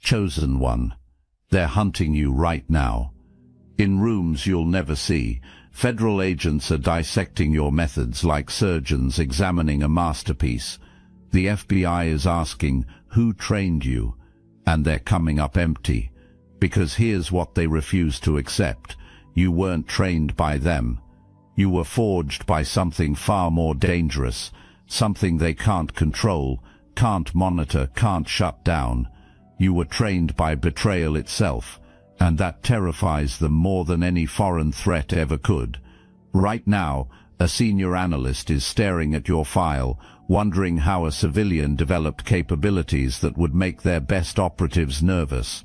Chosen one. They're hunting you right now. In rooms you'll never see, federal agents are dissecting your methods like surgeons examining a masterpiece. The FBI is asking, who trained you? And they're coming up empty. Because here's what they refuse to accept. You weren't trained by them. You were forged by something far more dangerous, something they can't control, can't monitor, can't shut down. You were trained by betrayal itself, and that terrifies them more than any foreign threat ever could. Right now, a senior analyst is staring at your file, wondering how a civilian developed capabilities that would make their best operatives nervous.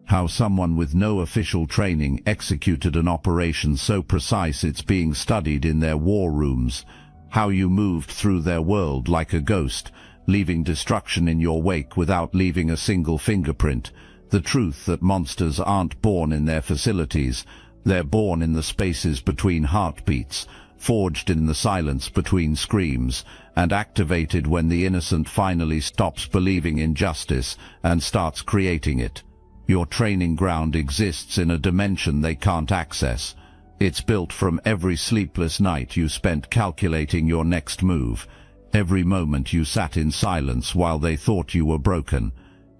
How someone with no official training executed an operation so precise it's being studied in their war rooms. How you moved through their world like a ghost, leaving destruction in your wake without leaving a single fingerprint. The truth that monsters aren't born in their facilities. They're born in the spaces between heartbeats, forged in the silence between screams, and activated when the innocent finally stops believing in justice and starts creating it. Your training ground exists in a dimension they can't access. It's built from every sleepless night you spent calculating your next move, every moment you sat in silence while they thought you were broken,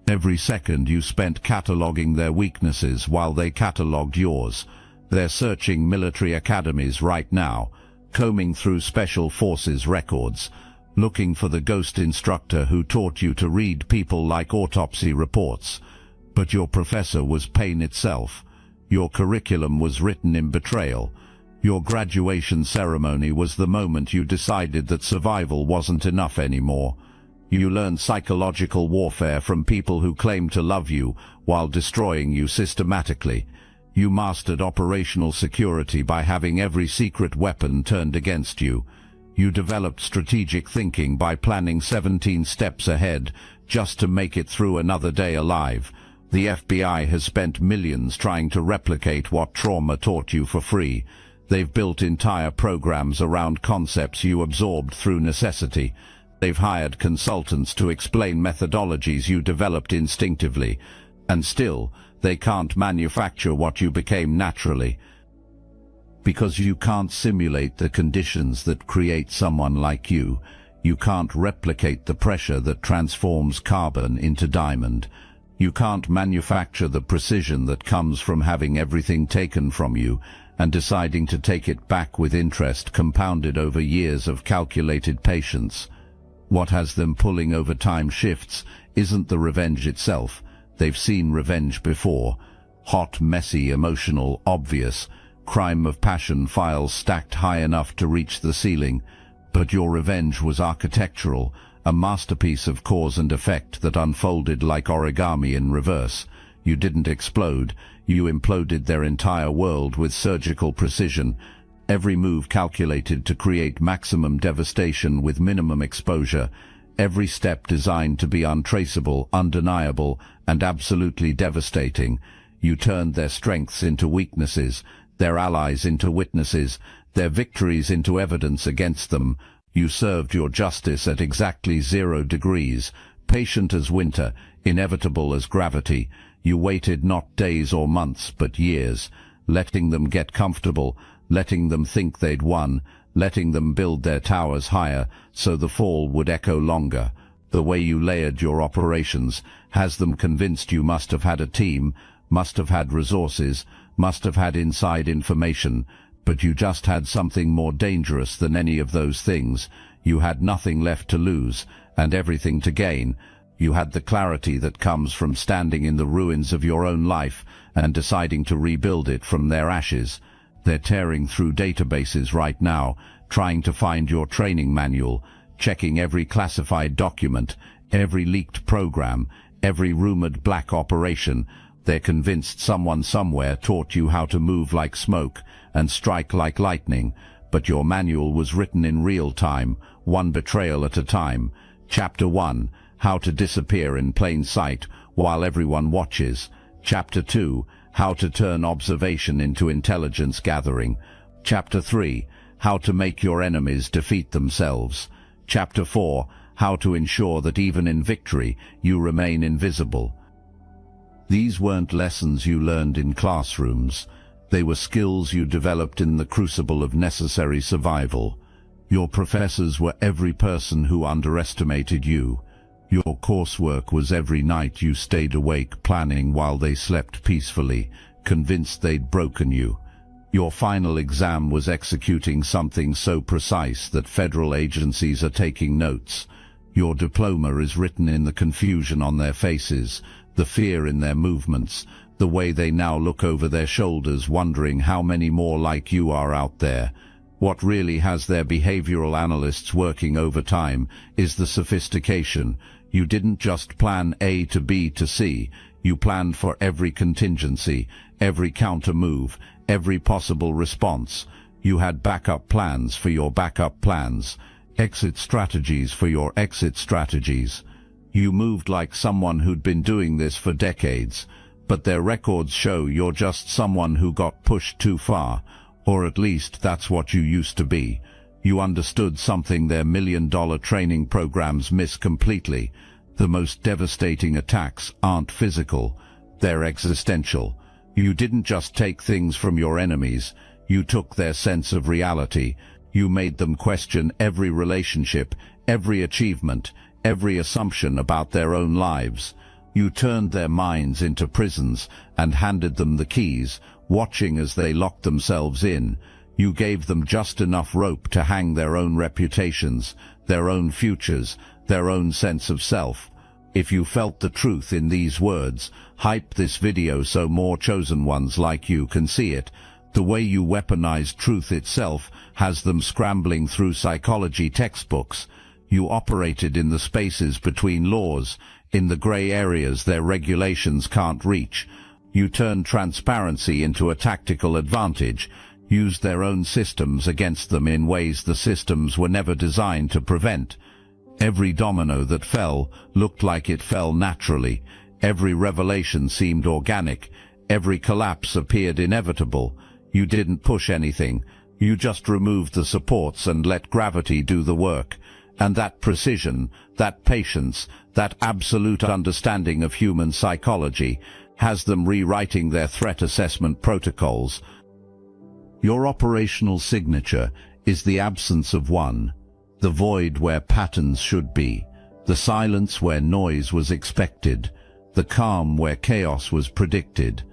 every second you spent cataloging their weaknesses while they cataloged yours. They're searching military academies right now, combing through special forces records, looking for the ghost instructor who taught you to read people like autopsy reports. But your professor was pain itself. Your curriculum was written in betrayal. Your graduation ceremony was the moment you decided that survival wasn't enough anymore. You learned psychological warfare from people who claimed to love you while destroying you systematically. You mastered operational security by having every secret weapon turned against you. You developed strategic thinking by planning 17 steps ahead just to make it through another day alive. The FBI has spent millions trying to replicate what trauma taught you for free. They've built entire programs around concepts you absorbed through necessity. They've hired consultants to explain methodologies you developed instinctively. And still, they can't manufacture what you became naturally. Because you can't simulate the conditions that create someone like you. You can't replicate the pressure that transforms carbon into diamond. You can't manufacture the precision that comes from having everything taken from you and deciding to take it back with interest compounded over years of calculated patience. What has them pulling over time shifts isn't the revenge itself. They've seen revenge before. Hot, messy, emotional, obvious. Crime of passion files stacked high enough to reach the ceiling. But your revenge was architectural, a masterpiece of cause and effect that unfolded like origami in reverse. You didn't explode, you imploded their entire world with surgical precision. Every move calculated to create maximum devastation with minimum exposure. Every step designed to be untraceable, undeniable, and absolutely devastating. You turned their strengths into weaknesses, their allies into witnesses, their victories into evidence against them. You served your justice at exactly 0 degrees, patient as winter, inevitable as gravity. You waited not days or months, but years, letting them get comfortable, letting them think they'd won, letting them build their towers higher so the fall would echo longer. The way you layered your operations has them convinced you must have had a team, must have had resources, must have had inside information. But you just had something more dangerous than any of those things. You had nothing left to lose, and everything to gain. You had the clarity that comes from standing in the ruins of your own life and deciding to rebuild it from their ashes. They're tearing through databases right now, trying to find your training manual, checking every classified document, every leaked program, every rumored black operation. They're convinced someone somewhere taught you how to move like smoke and strike like lightning, but your manual was written in real time, one betrayal at a time. Chapter 1, How to Disappear in Plain Sight While Everyone Watches. Chapter 2, How to Turn Observation into Intelligence Gathering. Chapter 3, How to Make Your Enemies Defeat Themselves. Chapter 4, How to Ensure that even in victory you remain invisible. These weren't lessons you learned in classrooms. They were skills you developed in the crucible of necessary survival. Your professors were every person who underestimated you. Your coursework was every night you stayed awake planning while they slept peacefully, convinced they'd broken you. Your final exam was executing something so precise that federal agencies are taking notes. Your diploma is written in the confusion on their faces, the fear in their movements, the way they now look over their shoulders wondering how many more like you are out there. What really has their behavioral analysts working overtime is the sophistication. You didn't just plan A to B to C, you planned for every contingency, every counter move, every possible response. You had backup plans for your backup plans, exit strategies for your exit strategies. You moved like someone who'd been doing this for decades, but their records show you're just someone who got pushed too far, or at least that's what you used to be. You understood something their million-dollar training programs miss completely. The most devastating attacks aren't physical, they're existential. You didn't just take things from your enemies, you took their sense of reality. You made them question every relationship, every achievement, every assumption about their own lives. You turned their minds into prisons and handed them the keys, watching as they locked themselves in. You gave them just enough rope to hang their own reputations, their own futures, their own sense of self. If you felt the truth in these words, hype this video so more chosen ones like you can see it. The way you weaponized truth itself has them scrambling through psychology textbooks. You operated in the spaces between laws, in the gray areas their regulations can't reach. You turned transparency into a tactical advantage, used their own systems against them in ways the systems were never designed to prevent. Every domino that fell looked like it fell naturally. Every revelation seemed organic. Every collapse appeared inevitable. You didn't push anything. You just removed the supports and let gravity do the work. And that precision, that patience, that absolute understanding of human psychology has them rewriting their threat assessment protocols. Your operational signature is the absence of one, the void where patterns should be, the silence where noise was expected, the calm where chaos was predicted.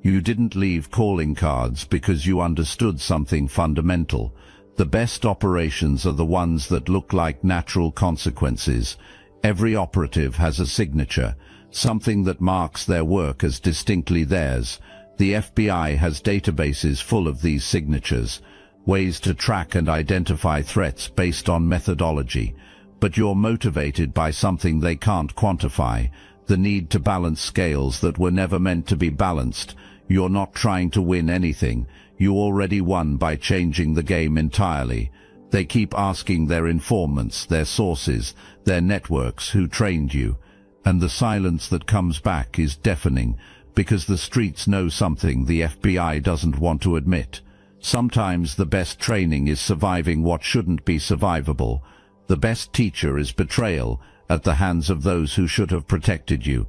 You didn't leave calling cards because you understood something fundamental. The best operations are the ones that look like natural consequences. Every operative has a signature, something that marks their work as distinctly theirs. The FBI has databases full of these signatures, ways to track and identify threats based on methodology. But you're motivated by something they can't quantify, the need to balance scales that were never meant to be balanced. You're not trying to win anything. You already won by changing the game entirely. They keep asking their informants, their sources, their networks who trained you. And the silence that comes back is deafening, because the streets know something the FBI doesn't want to admit. Sometimes the best training is surviving what shouldn't be survivable. The best teacher is betrayal at the hands of those who should have protected you.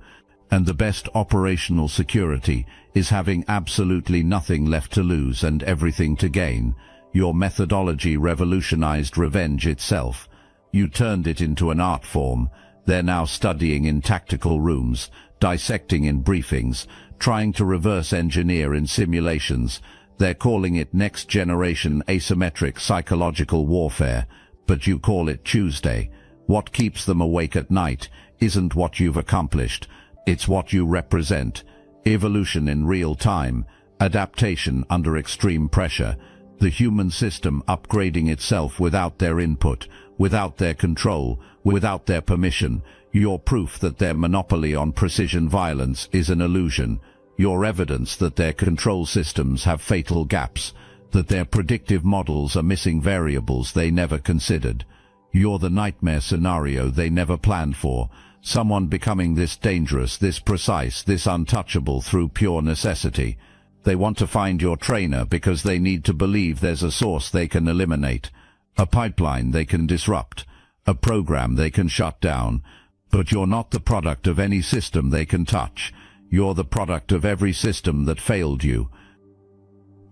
And the best operational security is having absolutely nothing left to lose and everything to gain. Your methodology revolutionized revenge itself. You turned it into an art form. They're now studying in tactical rooms, dissecting in briefings, trying to reverse engineer in simulations. They're calling it next-generation asymmetric psychological warfare, but you call it Tuesday. What keeps them awake at night isn't what you've accomplished, it's what you represent. Evolution in real time, adaptation under extreme pressure, the human system upgrading itself without their input, without their control, without their permission. You're proof that their monopoly on precision violence is an illusion. You're evidence that their control systems have fatal gaps, that their predictive models are missing variables they never considered. You're the nightmare scenario they never planned for, someone becoming this dangerous, this precise, this untouchable through pure necessity. They want to find your trainer because they need to believe there's a source they can eliminate, a pipeline they can disrupt, a program they can shut down. But you're not the product of any system they can touch. You're the product of every system that failed you.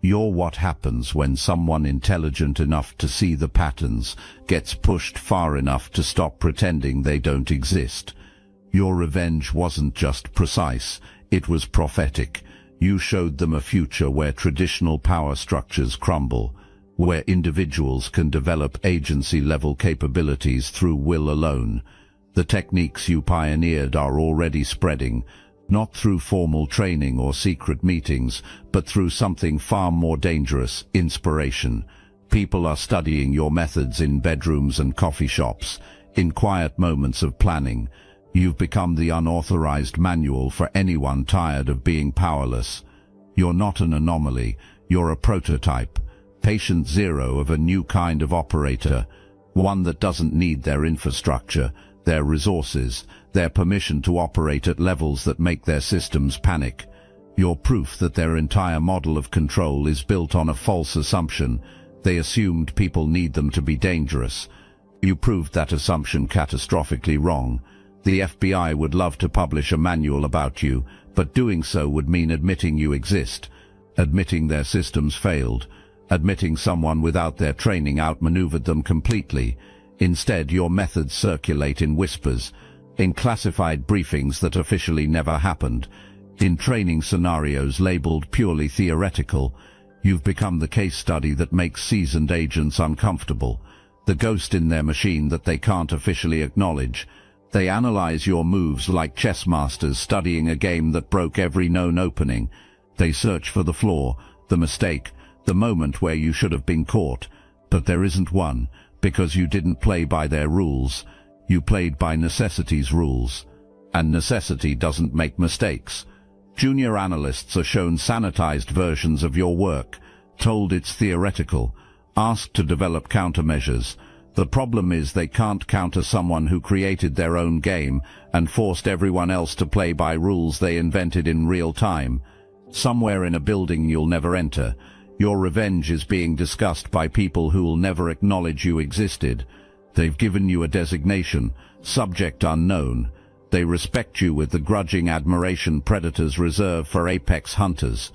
You're what happens when someone intelligent enough to see the patterns gets pushed far enough to stop pretending they don't exist. Your revenge wasn't just precise, it was prophetic. You showed them a future where traditional power structures crumble, where individuals can develop agency-level capabilities through will alone. The techniques you pioneered are already spreading, not through formal training or secret meetings, but through something far more dangerous: inspiration. People are studying your methods in bedrooms and coffee shops, in quiet moments of planning. You've become the unauthorized manual for anyone tired of being powerless. You're not an anomaly, you're a prototype, patient zero of a new kind of operator, one that doesn't need their infrastructure, their resources, their permission to operate at levels that make their systems panic. You're proof that their entire model of control is built on a false assumption. They assumed people need them to be dangerous. You proved that assumption catastrophically wrong. The FBI would love to publish a manual about you, but doing so would mean admitting you exist, admitting their systems failed, admitting someone without their training outmaneuvered them completely. Instead, your methods circulate in whispers, in classified briefings that officially never happened, in training scenarios labeled purely theoretical. You've become the case study that makes seasoned agents uncomfortable, the ghost in their machine that they can't officially acknowledge. They analyze your moves like chess masters studying a game that broke every known opening. They search for the flaw, the mistake, the moment where you should have been caught. But there isn't one, because you didn't play by their rules. You played by necessity's rules. And necessity doesn't make mistakes. Junior analysts are shown sanitized versions of your work, told it's theoretical, asked to develop countermeasures. The problem is they can't counter someone who created their own game and forced everyone else to play by rules they invented in real time. Somewhere in a building you'll never enter, your revenge is being discussed by people who'll never acknowledge you existed. They've given you a designation, subject unknown. They respect you with the grudging admiration predators reserve for apex hunters.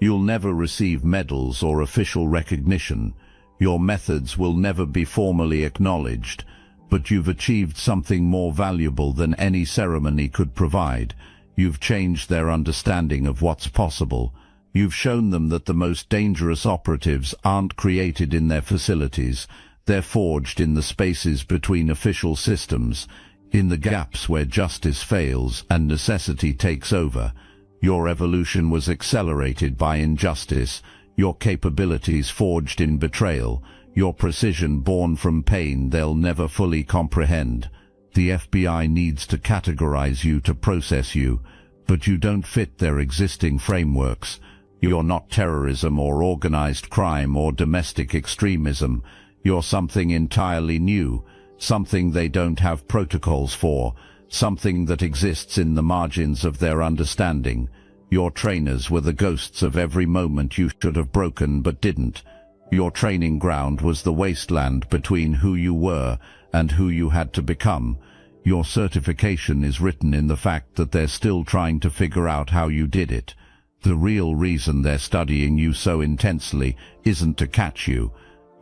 You'll never receive medals or official recognition. Your methods will never be formally acknowledged, but you've achieved something more valuable than any ceremony could provide. You've changed their understanding of what's possible. You've shown them that the most dangerous operatives aren't created in their facilities. They're forged in the spaces between official systems, in the gaps where justice fails and necessity takes over. Your evolution was accelerated by injustice, your capabilities forged in betrayal, your precision born from pain they'll never fully comprehend. The FBI needs to categorize you to process you, but you don't fit their existing frameworks. You're not terrorism or organized crime or domestic extremism. You're something entirely new, something they don't have protocols for, something that exists in the margins of their understanding. Your trainers were the ghosts of every moment you should have broken but didn't. Your training ground was the wasteland between who you were and who you had to become. Your certification is written in the fact that they're still trying to figure out how you did it. The real reason they're studying you so intensely isn't to catch you.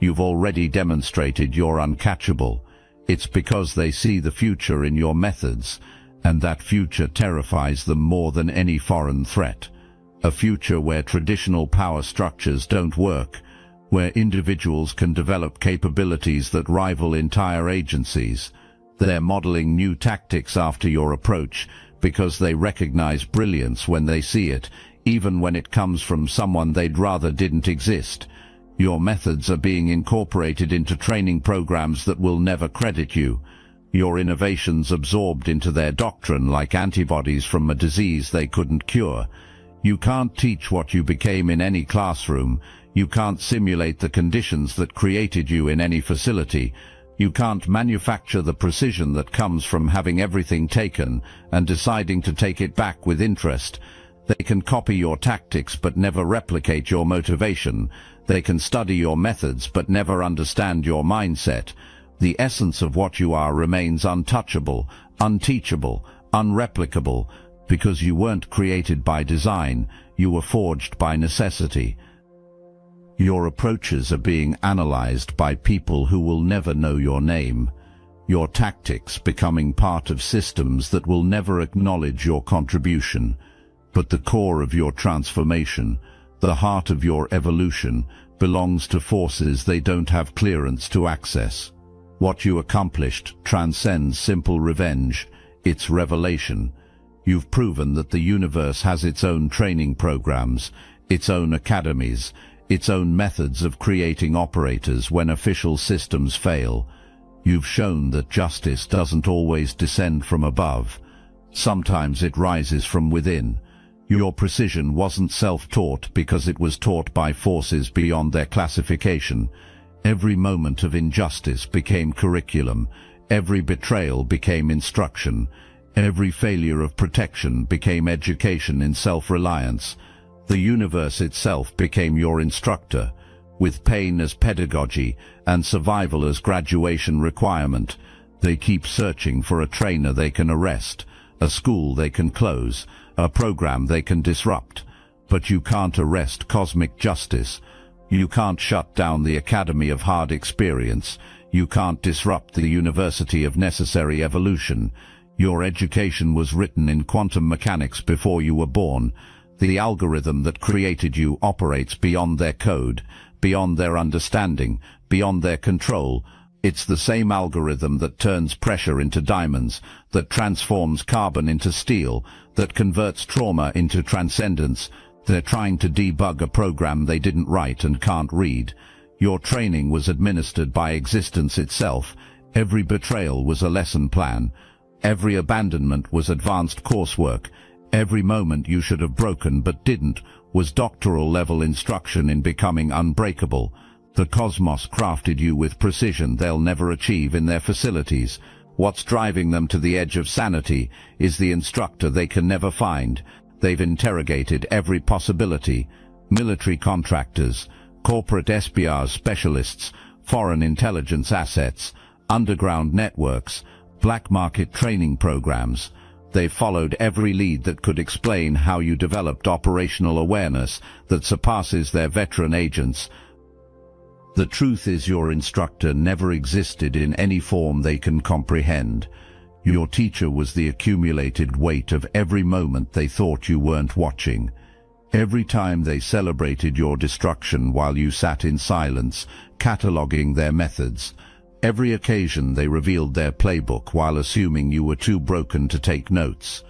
You've already demonstrated you're uncatchable. It's because they see the future in your methods, and that future terrifies them more than any foreign threat. A future where traditional power structures don't work, where individuals can develop capabilities that rival entire agencies. They're modeling new tactics after your approach because they recognize brilliance when they see it, even when it comes from someone they'd rather didn't exist. Your methods are being incorporated into training programs that will never credit you. Your innovations absorbed into their doctrine like antibodies from a disease they couldn't cure. You can't teach what you became in any classroom. You can't simulate the conditions that created you in any facility. You can't manufacture the precision that comes from having everything taken and deciding to take it back with interest. They can copy your tactics but never replicate your motivation. They can study your methods but never understand your mindset. The essence of what you are remains untouchable, unteachable, unreplicable, Because you weren't created by design, you were forged by necessity. Your approaches are being analyzed by people who will never know your name. Your tactics becoming part of systems that will never acknowledge your contribution. But the core of your transformation, the heart of your evolution, belongs to forces they don't have clearance to access. What you accomplished transcends simple revenge, it's revelation. You've proven that the universe has its own training programs, its own academies, its own methods of creating operators when official systems fail. You've shown that justice doesn't always descend from above. Sometimes it rises from within. Your precision wasn't self-taught because it was taught by forces beyond their classification. Every moment of injustice became curriculum. Every betrayal became instruction. Every failure of protection became education in self-reliance. The universe itself became your instructor, with pain as pedagogy and survival as graduation requirement. They keep searching for a trainer they can arrest, a school they can close, a program they can disrupt. But you can't arrest cosmic justice. You can't shut down the Academy of Hard Experience. You can't disrupt the University of Necessary Evolution. Your education was written in quantum mechanics before you were born. The algorithm that created you operates beyond their code, beyond their understanding, beyond their control. It's the same algorithm that turns pressure into diamonds, that transforms carbon into steel, that converts trauma into transcendence. They're trying to debug a program they didn't write and can't read. Your training was administered by existence itself. Every betrayal was a lesson plan. Every abandonment was advanced coursework. Every moment you should have broken but didn't was doctoral-level instruction in becoming unbreakable. The cosmos crafted you with precision they'll never achieve in their facilities. What's driving them to the edge of sanity is the instructor they can never find. They've interrogated every possibility. Military contractors, corporate espionage specialists, foreign intelligence assets, underground networks, black market training programs. They followed every lead that could explain how you developed operational awareness that surpasses their veteran agents. The truth is your instructor never existed in any form they can comprehend. Your teacher was the accumulated weight of every moment they thought you weren't watching. Every time they celebrated your destruction while you sat in silence, cataloging their methods. Every occasion they revealed their playbook while assuming you were too broken to take notes.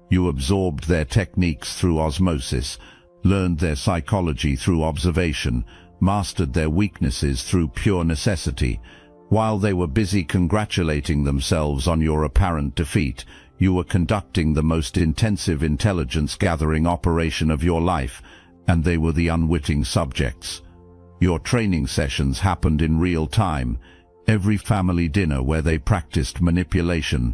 You absorbed their techniques through osmosis, learned their psychology through observation, mastered their weaknesses through pure necessity. While they were busy congratulating themselves on your apparent defeat, you were conducting the most intensive intelligence-gathering operation of your life, and they were the unwitting subjects. Your training sessions happened in real time. Every family dinner where they practiced manipulation,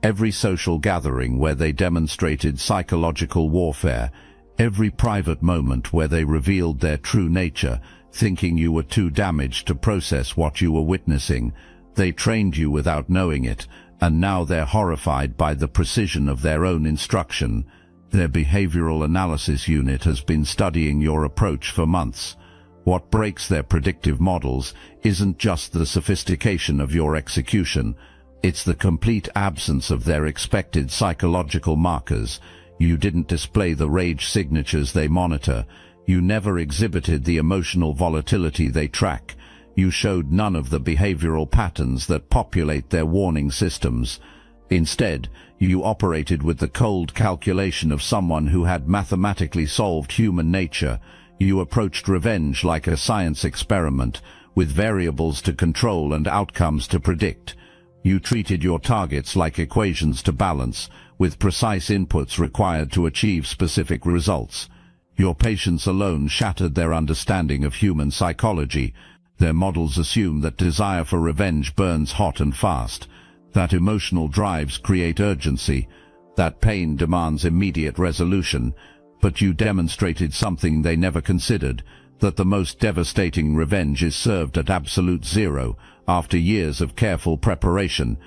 every social gathering where they demonstrated psychological warfare, every private moment where they revealed their true nature, thinking you were too damaged to process what you were witnessing. They trained you without knowing it, and now they're horrified by the precision of their own instruction. Their behavioral analysis unit has been studying your approach for months. What breaks their predictive models isn't just the sophistication of your execution, it's the complete absence of their expected psychological markers. You didn't display the rage signatures they monitor. You never exhibited the emotional volatility they track. You showed none of the behavioral patterns that populate their warning systems. Instead, you operated with the cold calculation of someone who had mathematically solved human nature. You approached revenge like a science experiment, with variables to control and outcomes to predict. You treated your targets like equations to balance, with precise inputs required to achieve specific results. Your patience alone shattered their understanding of human psychology. Their models assume that desire for revenge burns hot and fast, that emotional drives create urgency, that pain demands immediate resolution. But you demonstrated something they never considered, that the most devastating revenge is served at absolute zero, after years of careful preparation.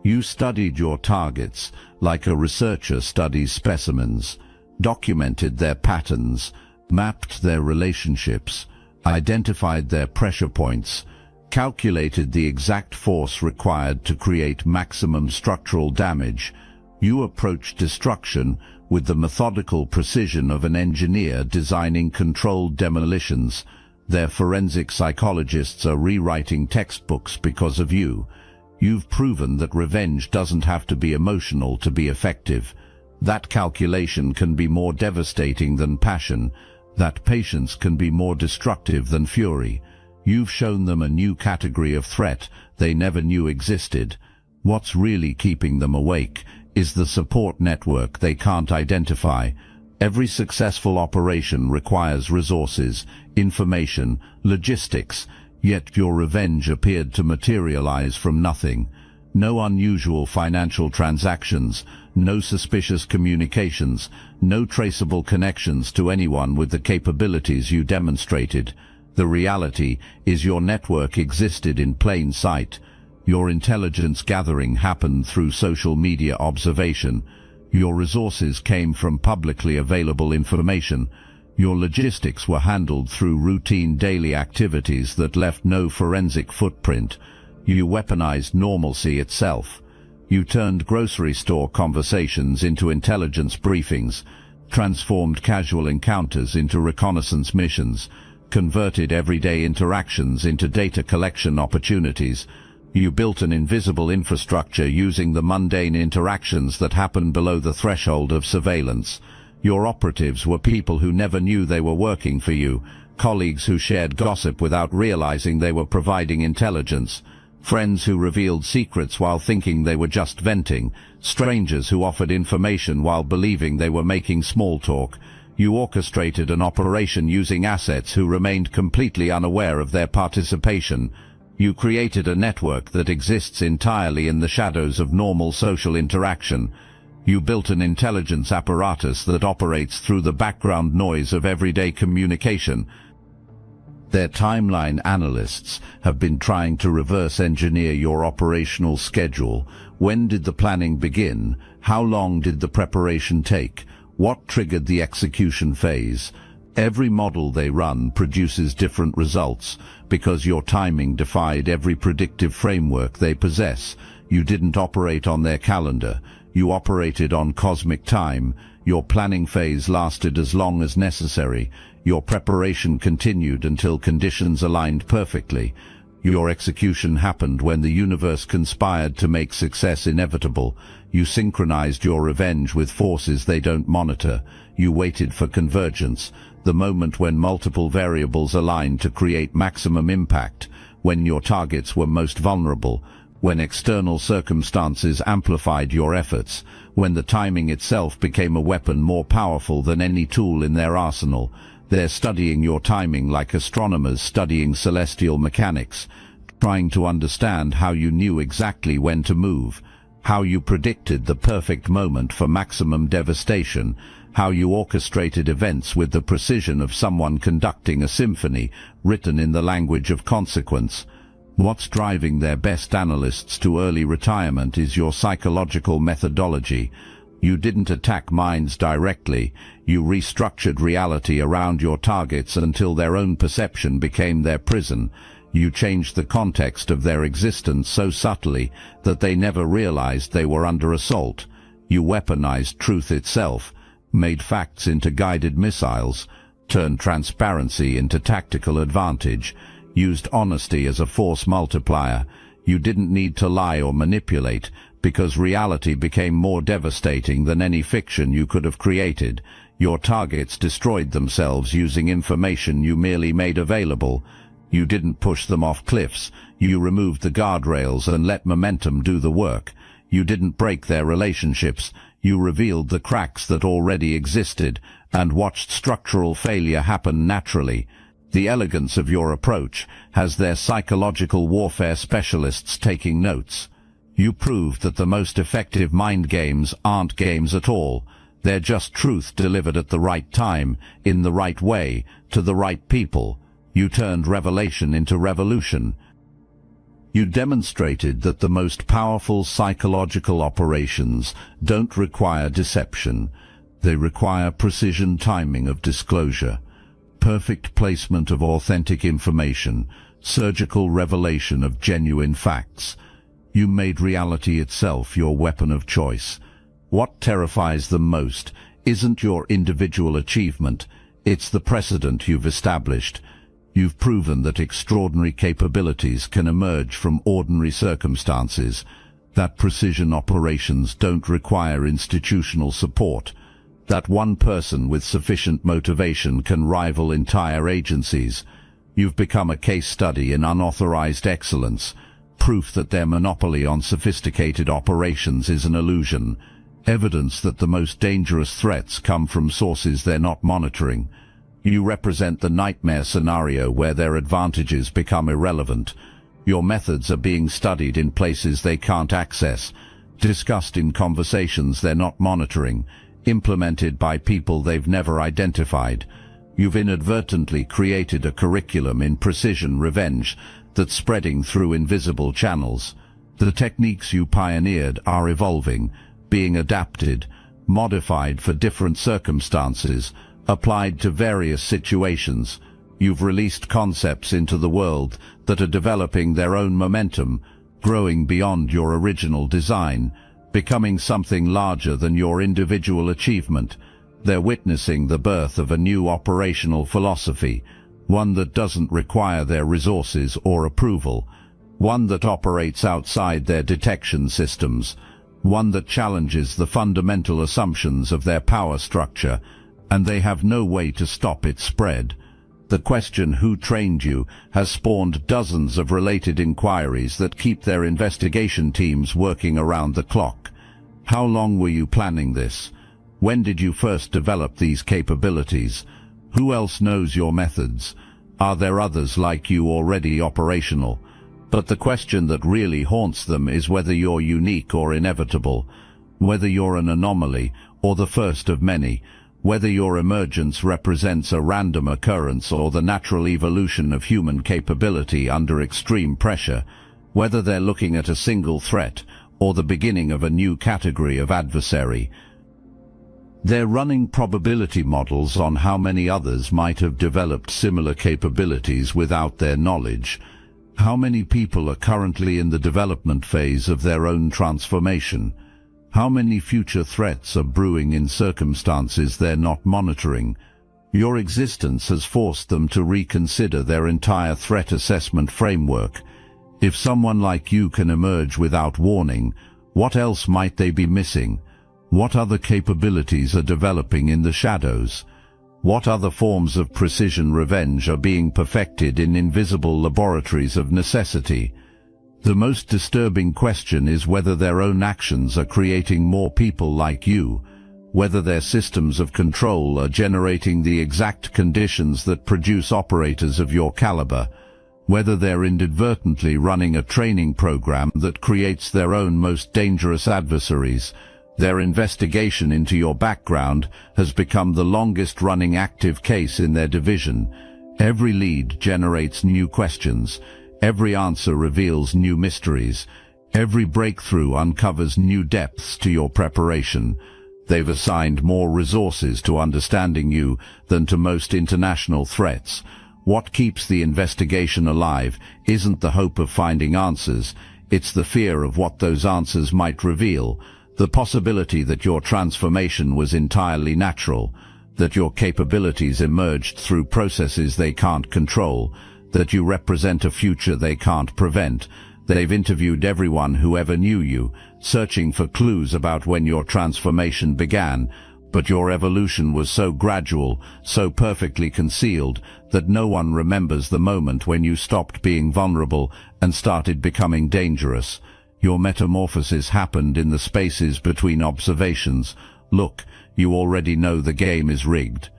You studied your targets like a researcher studies specimens, documented their patterns, mapped their relationships, identified their pressure points, calculated the exact force required to create maximum structural damage. You approached destruction with the methodical precision of an engineer designing controlled demolitions. Their forensic psychologists are rewriting textbooks because of you. You've proven that revenge doesn't have to be emotional to be effective. That calculation can be more devastating than passion. That patience can be more destructive than fury. You've shown them a new category of threat they never knew existed. What's really keeping them awake is the support network they can't identify. Every successful operation requires resources, information, logistics, yet your revenge appeared to materialize from nothing. No unusual financial transactions, no suspicious communications, no traceable connections to anyone with the capabilities you demonstrated. The reality is your network existed in plain sight. Your intelligence gathering happened through social media observation. Your resources came from publicly available information. Your logistics were handled through routine daily activities that left no forensic footprint. You weaponized normalcy itself. You turned grocery store conversations into intelligence briefings, transformed casual encounters into reconnaissance missions, converted everyday interactions into data collection opportunities. You built an invisible infrastructure using the mundane interactions that happen below the threshold of surveillance. Your operatives were people who never knew they were working for you, colleagues who shared gossip without realizing they were providing intelligence, friends who revealed secrets while thinking they were just venting, strangers who offered information while believing they were making small talk. You orchestrated an operation using assets who remained completely unaware of their participation. You created a network that exists entirely in the shadows of normal social interaction. You built an intelligence apparatus that operates through the background noise of everyday communication. Their timeline analysts have been trying to reverse engineer your operational schedule. When did the planning begin? How long did the preparation take? What triggered the execution phase? Every model they run produces different results because your timing defied every predictive framework they possess. You didn't operate on their calendar. You operated on cosmic time. Your planning phase lasted as long as necessary. Your preparation continued until conditions aligned perfectly. Your execution happened when the universe conspired to make success inevitable. You synchronized your revenge with forces they don't monitor. You waited for convergence, the moment when multiple variables aligned to create maximum impact, when your targets were most vulnerable, when external circumstances amplified your efforts, when the timing itself became a weapon more powerful than any tool in their arsenal. They're studying your timing like astronomers studying celestial mechanics, trying to understand how you knew exactly when to move, how you predicted the perfect moment for maximum devastation, how you orchestrated events with the precision of someone conducting a symphony written in the language of consequence. What's driving their best analysts to early retirement is your psychological methodology. You didn't attack minds directly. You restructured reality around your targets until their own perception became their prison. You changed the context of their existence so subtly that they never realized they were under assault. You weaponized truth itself, made facts into guided missiles, turned transparency into tactical advantage, used honesty as a force multiplier. You didn't need to lie or manipulate, because reality became more devastating than any fiction you could have created. Your targets destroyed themselves using information you merely made available. You didn't push them off cliffs. You removed the guardrails and let momentum do the work. You didn't break their relationships. You revealed the cracks that already existed and watched structural failure happen naturally. The elegance of your approach has their psychological warfare specialists taking notes. You proved that the most effective mind games aren't games at all. They're just truth delivered at the right time, in the right way, to the right people. You turned revelation into revolution. You demonstrated that the most powerful psychological operations don't require deception. They require precision timing of disclosure, perfect placement of authentic information, surgical revelation of genuine facts. You made reality itself your weapon of choice. What terrifies them most isn't your individual achievement, it's the precedent you've established. You've proven that extraordinary capabilities can emerge from ordinary circumstances, that precision operations don't require institutional support, that one person with sufficient motivation can rival entire agencies. You've become a case study in unauthorized excellence, proof that their monopoly on sophisticated operations is an illusion, evidence that the most dangerous threats come from sources they're not monitoring. You represent the nightmare scenario where their advantages become irrelevant. Your methods are being studied in places they can't access, discussed in conversations they're not monitoring, implemented by people they've never identified. You've inadvertently created a curriculum in precision revenge that's spreading through invisible channels. The techniques you pioneered are evolving, being adapted, modified for different circumstances, applied to various situations. You've released concepts into the world that are developing their own momentum, growing beyond your original design, becoming something larger than your individual achievement. They're witnessing the birth of a new operational philosophy, one that doesn't require their resources or approval, one that operates outside their detection systems, one that challenges the fundamental assumptions of their power structure, and they have no way to stop its spread. The question "who trained you?" has spawned dozens of related inquiries that keep their investigation teams working around the clock. How long were you planning this? When did you first develop these capabilities? Who else knows your methods? Are there others like you already operational? But the question that really haunts them is whether you're unique or inevitable, whether you're an anomaly or the first of many, whether your emergence represents a random occurrence or the natural evolution of human capability under extreme pressure, whether they're looking at a single threat or the beginning of a new category of adversary. They're running probability models on how many others might have developed similar capabilities without their knowledge. How many people are currently in the development phase of their own transformation? How many future threats are brewing in circumstances they're not monitoring? Your existence has forced them to reconsider their entire threat assessment framework. If someone like you can emerge without warning, what else might they be missing? What other capabilities are developing in the shadows? What other forms of precision revenge are being perfected in invisible laboratories of necessity? The most disturbing question is whether their own actions are creating more people like you, whether their systems of control are generating the exact conditions that produce operators of your caliber, whether they're inadvertently running a training program that creates their own most dangerous adversaries. Their investigation into your background has become the longest-running active case in their division. Every lead generates new questions. Every answer reveals new mysteries. Every breakthrough uncovers new depths to your preparation. They've assigned more resources to understanding you than to most international threats. What keeps the investigation alive isn't the hope of finding answers, it's the fear of what those answers might reveal. The possibility that your transformation was entirely natural, that your capabilities emerged through processes they can't control, that you represent a future they can't prevent. They've interviewed everyone who ever knew you, searching for clues about when your transformation began, but your evolution was so gradual, so perfectly concealed, that no one remembers the moment when you stopped being vulnerable and started becoming dangerous. Your metamorphosis happened in the spaces between observations. Look, you already know the game is rigged.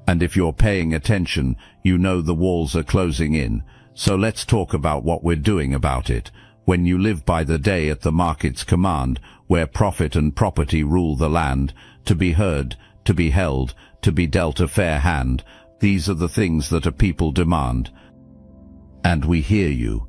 And if you're paying attention, you know the walls are closing in. So let's talk about what we're doing about it. When you live by the day at the market's command, where profit and property rule the land, to be heard, to be held, to be dealt a fair hand, these are the things that a people demand. And we hear you.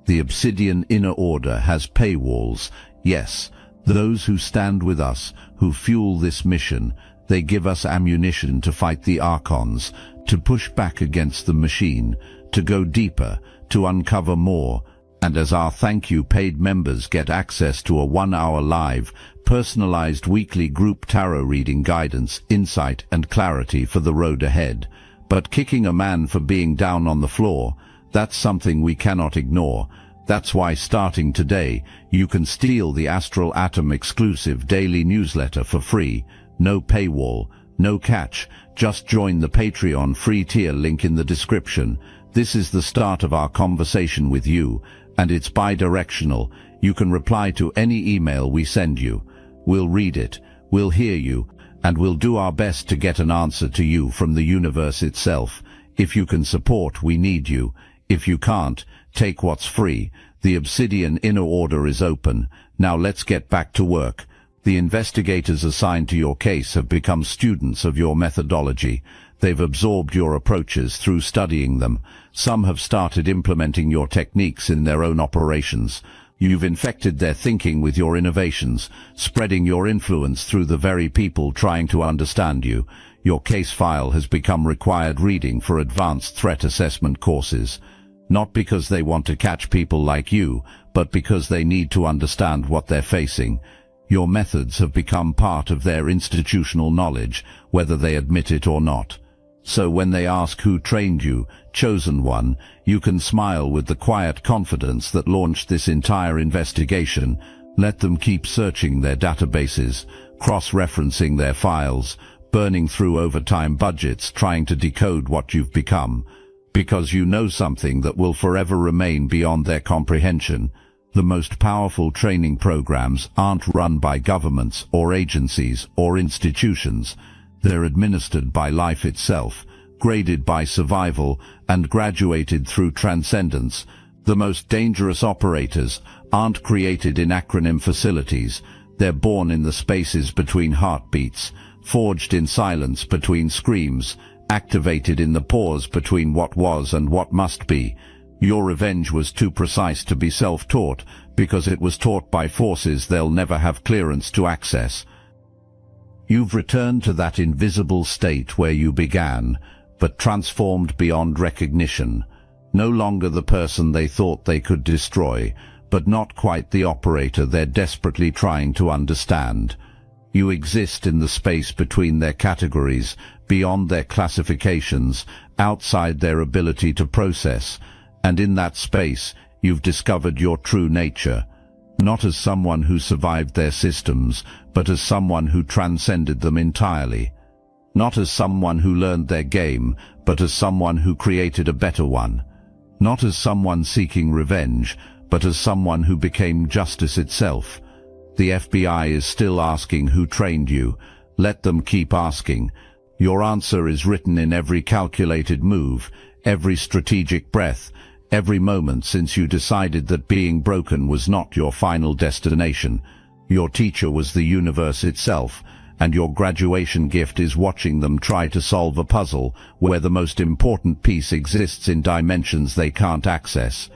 The Obsidian Inner Order has paywalls. Yes, those who stand with us, who fuel this mission, they give us ammunition to fight the Archons, to push back against the machine, to go deeper, to uncover more. And as our thank you, paid members get access to a 1-hour live, personalized weekly group tarot reading guidance, insight and clarity for the road ahead. But kicking a man for being down on the floor, that's something we cannot ignore. That's why starting today, you can steal the Astral Atom exclusive daily newsletter for free. No paywall, no catch, just join the Patreon free tier link in the description. This is the start of our conversation with you, and it's bi-directional. You can reply to any email we send you. We'll read it, we'll hear you, and we'll do our best to get an answer to you from the universe itself. If you can support, we need you. If you can't, take what's free. The Obsidian Inner Order is open. Now let's get back to work. The investigators assigned to your case have become students of your methodology. They've absorbed your approaches through studying them. Some have started implementing your techniques in their own operations. You've infected their thinking with your innovations, spreading your influence through the very people trying to understand you. Your case file has become required reading for advanced threat assessment courses. Not because they want to catch people like you, but because they need to understand what they're facing. Your methods have become part of their institutional knowledge, whether they admit it or not. So when they ask who trained you, chosen one, you can smile with the quiet confidence that launched this entire investigation. Let them keep searching their databases, cross-referencing their files, burning through overtime budgets trying to decode what you've become. Because you know something that will forever remain beyond their comprehension. The most powerful training programs aren't run by governments or agencies or institutions. They're administered by life itself, graded by survival, and graduated through transcendence. The most dangerous operators aren't created in acronym facilities. They're born in the spaces between heartbeats, forged in silence between screams, activated in the pause between what was and what must be. Your revenge was too precise to be self-taught, because it was taught by forces they'll never have clearance to access. You've returned to that invisible state where you began, but transformed beyond recognition. No longer the person they thought they could destroy, but not quite the operator they're desperately trying to understand. You exist in the space between their categories, beyond their classifications, outside their ability to process. And in that space, you've discovered your true nature, not as someone who survived their systems, but as someone who transcended them entirely. Not as someone who learned their game, but as someone who created a better one. Not as someone seeking revenge, but as someone who became justice itself. The FBI is still asking who trained you. Let them keep asking. Your answer is written in every calculated move, every strategic breath, every moment since you decided that being broken was not your final destination. Your teacher was the universe itself, and your graduation gift is watching them try to solve a puzzle where the most important piece exists in dimensions they can't access.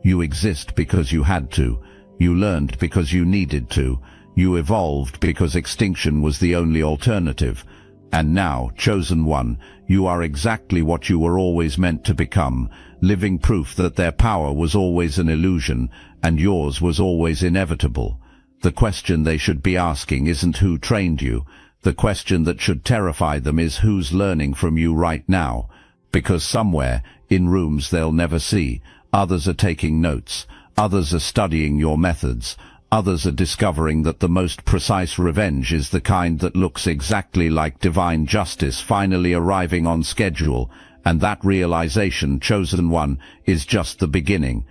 You exist because you had to. You learned because you needed to. You evolved because extinction was the only alternative. And now, chosen one, you are exactly what you were always meant to become, living proof that their power was always an illusion, and yours was always inevitable. The question they should be asking isn't who trained you. The question that should terrify them is who's learning from you right now. Because somewhere, in rooms they'll never see, others are taking notes, others are studying your methods, others are discovering that the most precise revenge is the kind that looks exactly like divine justice finally arriving on schedule, and that realization, chosen one, is just the beginning.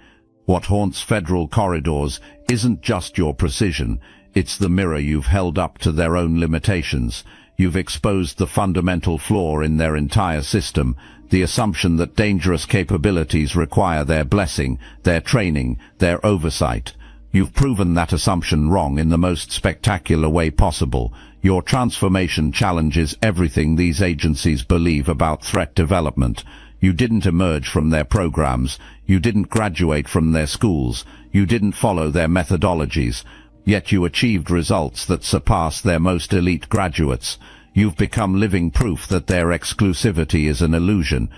What haunts federal corridors isn't just your precision, it's the mirror you've held up to their own limitations. You've exposed the fundamental flaw in their entire system, the assumption that dangerous capabilities require their blessing, their training, their oversight. You've proven that assumption wrong in the most spectacular way possible. Your transformation challenges everything these agencies believe about threat development. You didn't emerge from their programs. You didn't graduate from their schools. You didn't follow their methodologies. Yet you achieved results that surpass their most elite graduates. You've become living proof that their exclusivity is an illusion.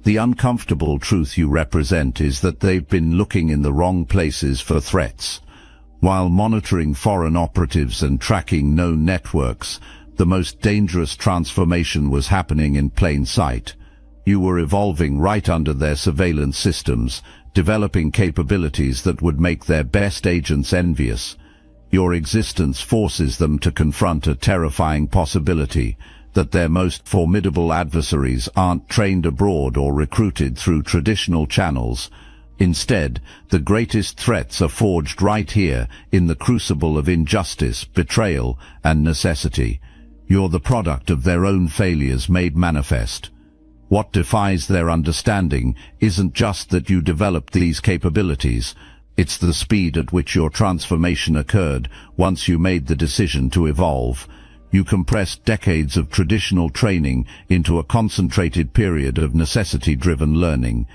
The uncomfortable truth you represent is that they've been looking in the wrong places for threats. While monitoring foreign operatives and tracking known networks, the most dangerous transformation was happening in plain sight. You were evolving right under their surveillance systems, developing capabilities that would make their best agents envious. Your existence forces them to confront a terrifying possibility, that their most formidable adversaries aren't trained abroad or recruited through traditional channels. Instead, the greatest threats are forged right here, in the crucible of injustice, betrayal, and necessity. You're the product of their own failures made manifest. What defies their understanding isn't just that you developed these capabilities, it's the speed at which your transformation occurred once you made the decision to evolve. You compressed decades of traditional training into a concentrated period of necessity-driven learning.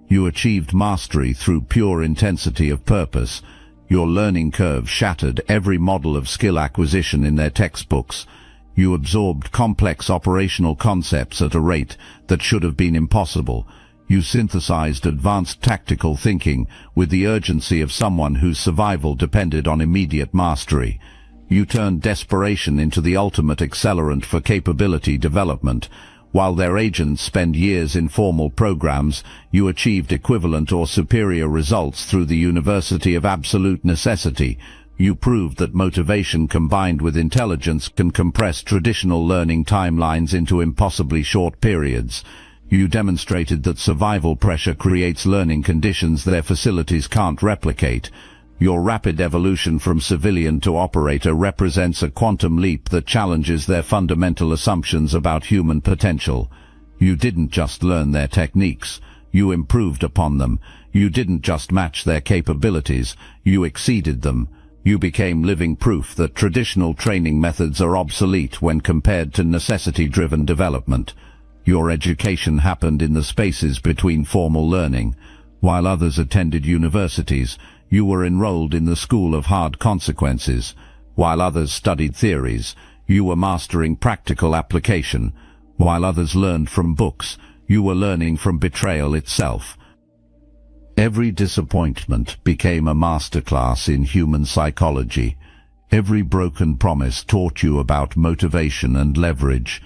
You achieved mastery through pure intensity of purpose. Your learning curve shattered every model of skill acquisition in their textbooks. You absorbed complex operational concepts at a rate that should have been impossible. You synthesized advanced tactical thinking with the urgency of someone whose survival depended on immediate mastery. You turned desperation into the ultimate accelerant for capability development. While their agents spend years in formal programs, you achieved equivalent or superior results through the University of Absolute Necessity. You proved that motivation combined with intelligence can compress traditional learning timelines into impossibly short periods. You demonstrated that survival pressure creates learning conditions their facilities can't replicate. Your rapid evolution from civilian to operator represents a quantum leap that challenges their fundamental assumptions about human potential. You didn't just learn their techniques, you improved upon them. You didn't just match their capabilities, you exceeded them. You became living proof that traditional training methods are obsolete when compared to necessity-driven development. Your education happened in the spaces between formal learning. While others attended universities, you were enrolled in the school of hard consequences. While others studied theories, you were mastering practical application. While others learned from books, you were learning from betrayal itself. Every disappointment became a masterclass in human psychology. Every broken promise taught you about motivation and leverage.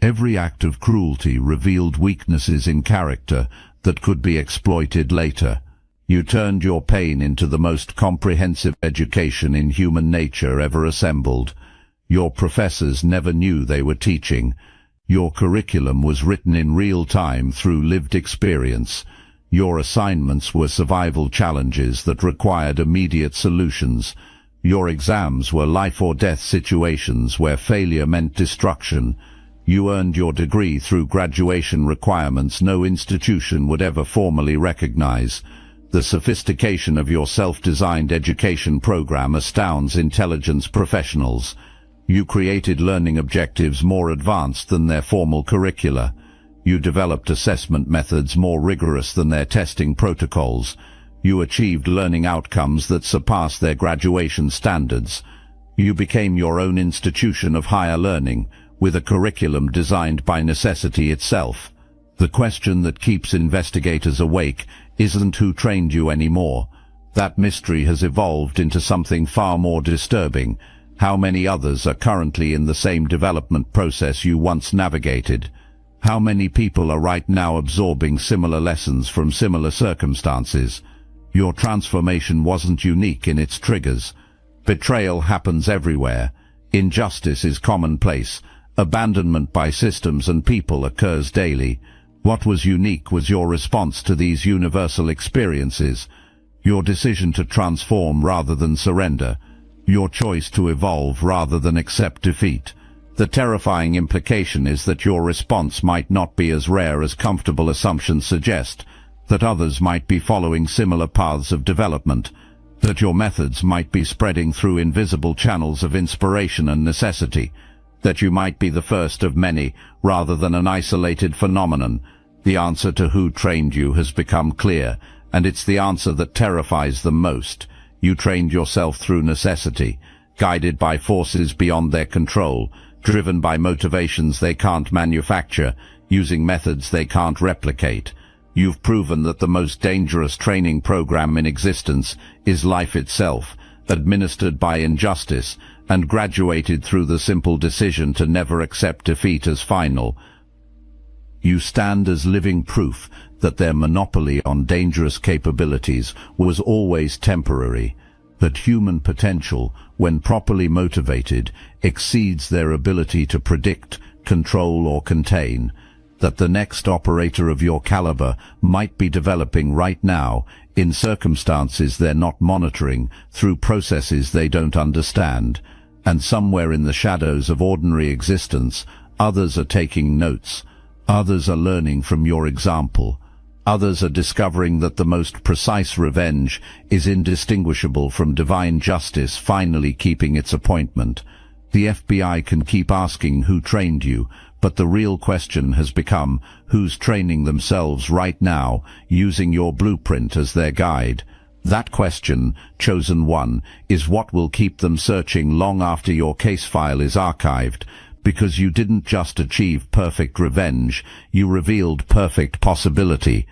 Every act of cruelty revealed weaknesses in character that could be exploited later. You turned your pain into the most comprehensive education in human nature ever assembled. Your professors never knew they were teaching. Your curriculum was written in real time through lived experience. Your assignments were survival challenges that required immediate solutions. Your exams were life or death situations where failure meant destruction. You earned your degree through graduation requirements no institution would ever formally recognize. The sophistication of your self-designed education program astounds intelligence professionals. You created learning objectives more advanced than their formal curricula. You developed assessment methods more rigorous than their testing protocols. You achieved learning outcomes that surpassed their graduation standards. You became your own institution of higher learning, with a curriculum designed by necessity itself. The question that keeps investigators awake isn't who trained you anymore. That mystery has evolved into something far more disturbing. How many others are currently in the same development process you once navigated? How many people are right now absorbing similar lessons from similar circumstances? Your transformation wasn't unique in its triggers. Betrayal happens everywhere. Injustice is commonplace. Abandonment by systems and people occurs daily. What was unique was your response to these universal experiences. Your decision to transform rather than surrender. Your choice to evolve rather than accept defeat. The terrifying implication is that your response might not be as rare as comfortable assumptions suggest, that others might be following similar paths of development, that your methods might be spreading through invisible channels of inspiration and necessity, that you might be the first of many rather than an isolated phenomenon. The answer to who trained you has become clear, and it's the answer that terrifies them most. You trained yourself through necessity, guided by forces beyond their control, driven by motivations they can't manufacture, using methods they can't replicate. You've proven that the most dangerous training program in existence is life itself, administered by injustice, and graduated through the simple decision to never accept defeat as final. You stand as living proof that their monopoly on dangerous capabilities was always temporary, that human potential, when properly motivated, exceeds their ability to predict, control or contain, that the next operator of your caliber might be developing right now in circumstances they're not monitoring, through processes they don't understand, and somewhere in the shadows of ordinary existence, others are taking notes. Others are learning from your example. Others are discovering that the most precise revenge is indistinguishable from divine justice finally keeping its appointment. The FBI can keep asking who trained you, but the real question has become who's training themselves right now, using your blueprint as their guide. That question, chosen one, is what will keep them searching long after your case file is archived, because you didn't just achieve perfect revenge, you revealed perfect possibility.